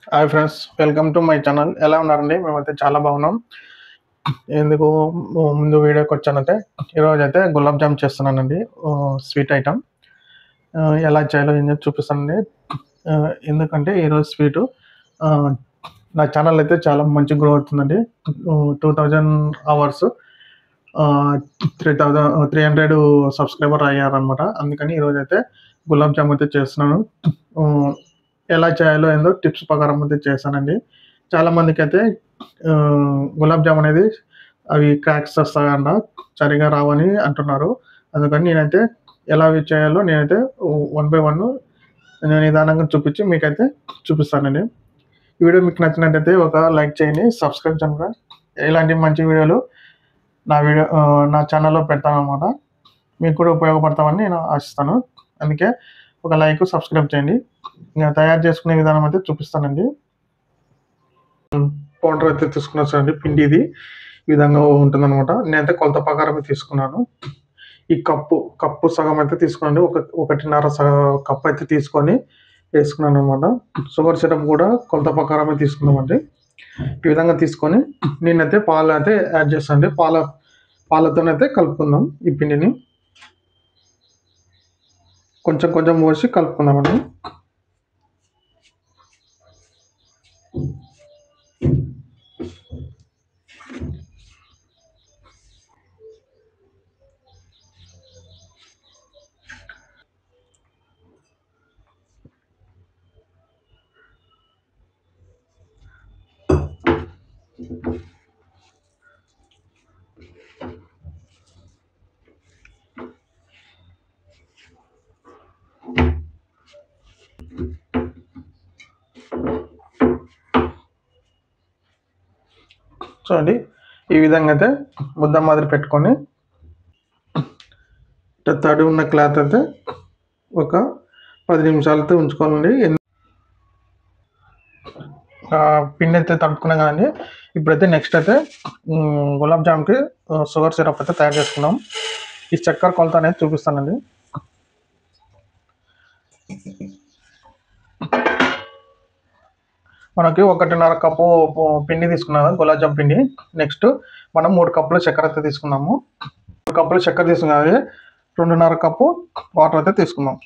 Hi friends, welcome to my channel. ఎలా ఉన్నారండి? మేమైతే చాలా బాగున్నాం. ఎందుకు ముందు వీడియోకి వచ్చానంటే, ఈరోజు అయితే గులాబ్ జామ్ చేస్తున్నానండి. స్వీట్ ఐటమ్ ఎలా చేయాలో ఏం చూపిస్తానండి. ఎందుకంటే ఈరోజు స్వీటు నా ఛానల్ అయితే చాలా మంచి గ్రో అవుతుందండి. 2000 అవర్స్ 300 సబ్స్క్రైబర్ అయ్యారనమాట. అందుకని ఈరోజైతే గులాబ్ జామ్ అయితే చేస్తున్నాను. ఎలా చేయాలో ఏందో టిప్స్ ప్రకారం అయితే చేశానండి. చాలామందికి అయితే గులాబ్ జామ్ అనేది అవి క్రాక్స్ వస్తాయంట, సరిగా రావని అంటున్నారు. అందుకని నేనైతే ఎలా అవి చేయాలో నేనైతే 1 బై 1 నేను నిదానంగా చూపించి మీకైతే చూపిస్తానండి. ఈ వీడియో మీకు నచ్చినట్టయితే ఒక లైక్ చేయండి, సబ్స్క్రైబ్ చేయండి. ఇలాంటి మంచి వీడియోలు నా ఛానల్లో పెడతానన్నమాట. మీకు కూడా ఉపయోగపడతామని నేను ఆశిస్తాను. అందుకే ఒక లైక్, సబ్స్క్రైబ్ చేయండి. ఇంకా తయారు చేసుకునే విధానం అయితే చూపిస్తానండి. పౌడర్ అయితే తీసుకున్నానండి. పిండి ఇది ఈ విధంగా ఉంటుందన్నమాట. నేనైతే కొలత ప్రకారమే తీసుకున్నాను. ఈ కప్పు సగం అయితే తీసుకున్నాను. ఒకటిన్నర కప్పు అయితే తీసుకొని వేసుకున్నాను అనమాట. షుగర్ సిరప్ కూడా కొలత ప్రకారమే తీసుకున్నామండి. ఈ విధంగా తీసుకొని నేనైతే పాలు అయితే యాడ్ చేస్తానండి. పాలతోనైతే కలుపుకుందాం. ఈ పిండిని కొంచెం కొంచెం పోసి కలుపుకుందామండి. చూడండి, ఈ విధంగా అయితే ముద్ద మాదిరి పెట్టుకొని తడి ఉన్న క్లాత్ అయితే ఒక 10 నిమిషాలతో ఉంచుకోవాలండి. పిండి అయితే తడుపుకున్నాం కదండి. ఇప్పుడైతే నెక్స్ట్ అయితే గులాబ్ జామ్కి షుగర్ సిరప్ అయితే తయారు చేసుకున్నాం. ఈ చక్కెర కొలత అనేది చూపిస్తానండి. మనకి 1.5 కప్పు పిండి తీసుకున్నాము, గులాబ్ జామ్ పిండి. నెక్స్ట్ మనం 3 కప్పుల చక్కెర అయితే తీసుకున్నాము. 3 కప్పుల చక్కెర తీసుకున్నది 2.5 కప్పు వాటర్ అయితే తీసుకున్నాం.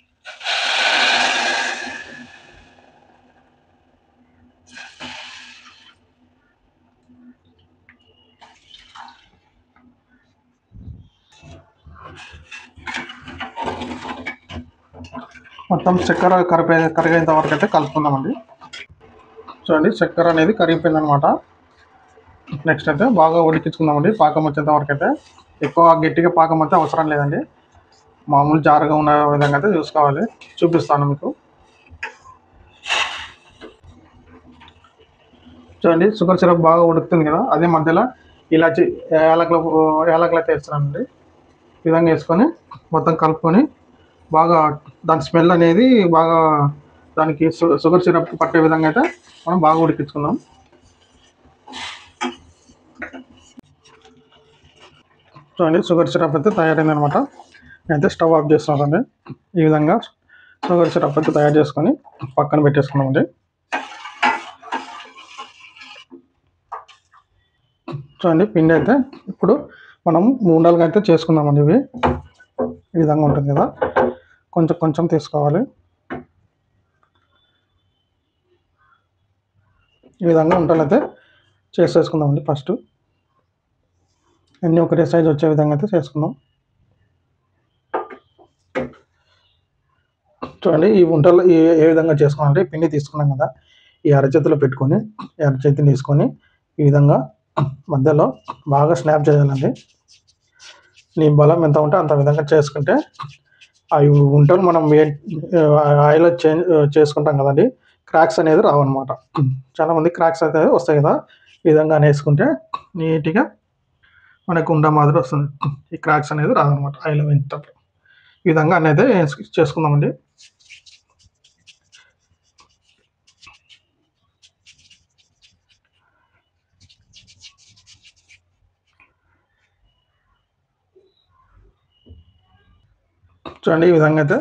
మొత్తం చక్కెర కరిగేంత వరకు అయితే కలుపుకుందామండి. చూడండి, చక్కెర అనేది కరిగిపోయింది అనమాట. నెక్స్ట్ అయితే బాగా ఉడికించుకుందామండి. పాకం వచ్చేంత వరకు అయితే. ఎక్కువ గట్టిగా పాకం అయితే అవసరం లేదండి. మామూలు జారుగా ఉన్న విధంగా అయితే చూసుకోవాలి. చూపిస్తాను మీకు. చూడండి, షుగర్ సిరప్ బాగా ఉడుకుతుంది కదా, అదే మధ్యలో ఇలాచి యాలకులు అయితే వేస్తున్నానండి. ఈ విధంగా వేసుకొని మొత్తం కలుపుకొని బాగా దాని స్మెల్ అనేది బాగా దానికి షుగర్ సిరప్ పట్టే విధంగా అయితే మనం బాగా ఉడికించుకుందాం. చూడండి, షుగర్ సిరప్ అయితే తయారైంది అనమాట. నేనైతే స్టవ్ ఆఫ్ చేస్తున్నానండి. ఈ విధంగా షుగర్ సిరప్ అయితే తయారు చేసుకొని పక్కన పెట్టేసుకున్నామండి. చూడండి, పిండి అయితే ఇప్పుడు మనం మూండాలుగా అయితే చేసుకుందామండి. ఇవి ఈ విధంగా ఉంటుంది కదా, కొంచెం కొంచెం తీసుకోవాలి. ఈ విధంగా ఉండలు అయితే చేసేసుకుందామండి. ఫస్ట్ అన్నీ ఒకటే సైజు వచ్చే విధంగా అయితే చేసుకుందాం. చూడండి, ఈ వంటలు ఏ విధంగా చేసుకోవాలంటే, పిండి తీసుకున్నాం కదా, ఈ అరచేతిలో పెట్టుకొని అరచేతిని తీసుకొని ఈ విధంగా మధ్యలో బాగా స్నాప్ చేయాలండి. నీ బలం ఎంత ఉంటే అంత విధంగా చేసుకుంటే అవి వంటలు మనం ఆయిల్ చేసుకుంటాం కదండి, క్రాక్స్ అనేది రావన్నమాట. చాలామంది క్రాక్స్ అయితే వస్తాయి కదా, ఈ విధంగా వేసుకుంటే నీట్గా మనకు ఉండ మాదిరి వస్తుంది. ఈ క్రాక్స్ అనేది రాదనమాట ఆయిల్ వేసేటప్పుడు. ఈ విధంగా అనేది చేసుకుందామండి. చూడండి, ఈ విధంగా అయితే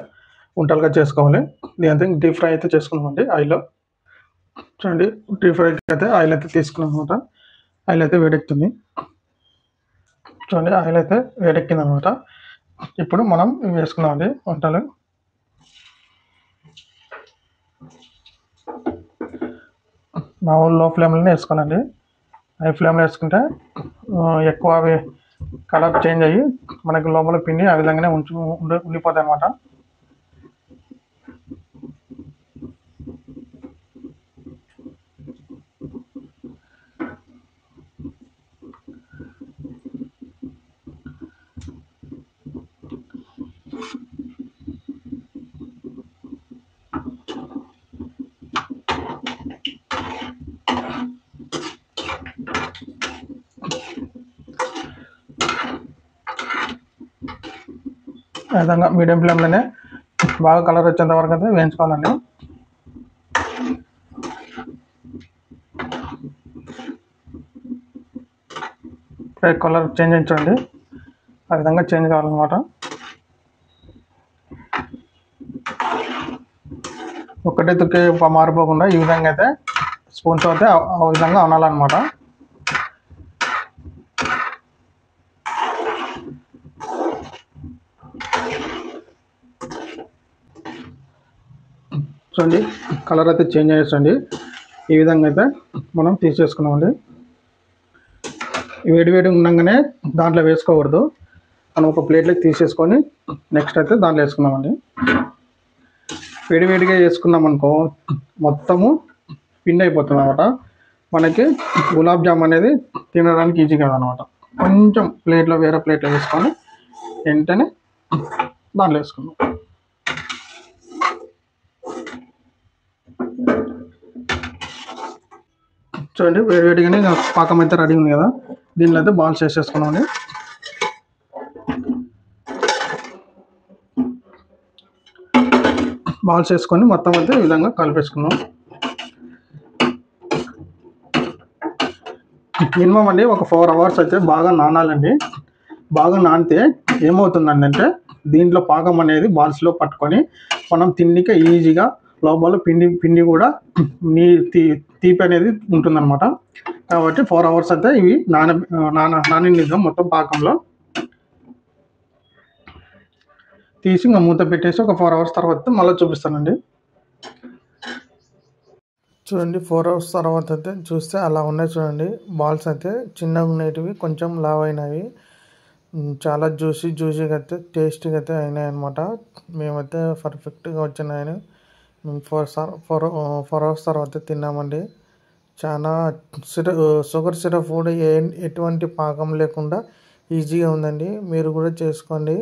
వంటలుగా చేసుకోవాలి. దీంతో డీప్ ఫ్రై అయితే చేసుకుందామండి ఆయిల్లో. చూడండి డీప్ ఫ్రైకి అయితే ఆయిల్ అయితే తీసుకున్నాం అనమాట. ఆయిల్ అయితే వేడెక్కుతుంది. చూడండి ఆయిల్ అయితే వేడెక్కింది అనమాట. ఇప్పుడు మనం ఇవి వేసుకున్నామండి వంటలు. మామూలు లో ఫ్లేమ్లోనే వేసుకోవాలండి. హై ఫ్లేమ్లో వేసుకుంటే ఎక్కువ అవి కలర్ చేంజ్ అయ్యి మనకి లోపల పిండి ఆ విధంగానే ఉండిపోతాయి అనమాట. ఆ విధంగా మీడియం ఫ్లేమ్లోనే బాగా కలర్ వచ్చేంత వరకు అయితే వేయించుకోవాలండి. కలర్ చేంజ్ అయించండి, ఆ విధంగా చేంజ్ కావాలన్నమాట. ఒక్కటే తుక్కి మారిపోకుండా ఈ విధంగా అయితే స్పూన్తో అయితే ఆ విధంగా అనాలన్నమాట. చూడండి కలర్ అయితే చేంజ్ అయ్యేసండి. ఈ విధంగా అయితే మనం తీసేసుకున్నామండి. వేడి ఉండగానే దాంట్లో వేసుకోకూడదు. మనం ఒక ప్లేట్లోకి తీసేసుకొని నెక్స్ట్ అయితే దాంట్లో వేసుకున్నామండి. వేడిగా వేసుకున్నాం అనుకో మొత్తము పిండి అయిపోతుంది అనమాట. మనకి గులాబ్ జామ్ అనేది తినడానికి ఈజీ కాదనమాట. కొంచెం వేరే ప్లేట్లో వేసుకొని వెంటనే దాంట్లో వేసుకున్నాం. చూడండి వేడిగానే పాకం అయితే రెడీ ఉంది కదా, దీనిలో అయితే బాల్స్ వేసేసుకున్నామండి. బాల్స్ వేసుకొని మొత్తం అయితే ఈ విధంగా కలిపేసుకున్నాం. మినిమం అండి ఒక 4 hours అయితే బాగా నానాలండి. బాగా నానితే ఏమవుతుందండి అంటే దీంట్లో పాకం అనేది బాల్స్లో పట్టుకొని మనం తిండికి ఈజీగా లోపల పిండి కూడా తీపి అనేది ఉంటుందన్నమాట. కాబట్టి 4 hours అయితే ఇవి నానిద్దాం మొత్తం పాకంలో. తీసి ఇంకా మూత పెట్టేసి ఒక 4 hours తర్వాత మళ్ళీ చూపిస్తానండి. చూడండి 4 hours తర్వాత అయితే చూస్తే అలా ఉన్నాయి. చూడండి బాల్స్ అయితే చిన్నగా ఉండేటివి కొంచెం లావ్ అయినవి, చాలా జ్యూసీగా అయితే టేస్టీగా అయితే అయినాయి అనమాట. మేమైతే పర్ఫెక్ట్గా వచ్చినాయని మేము 4 hours తర్వాత తిన్నామండి. చాలా షుగర్ సిరప్ కూడా ఎటువంటి పాకం లేకుండా ఈజీగా ఉందండి. మీరు కూడా చేసుకోండి.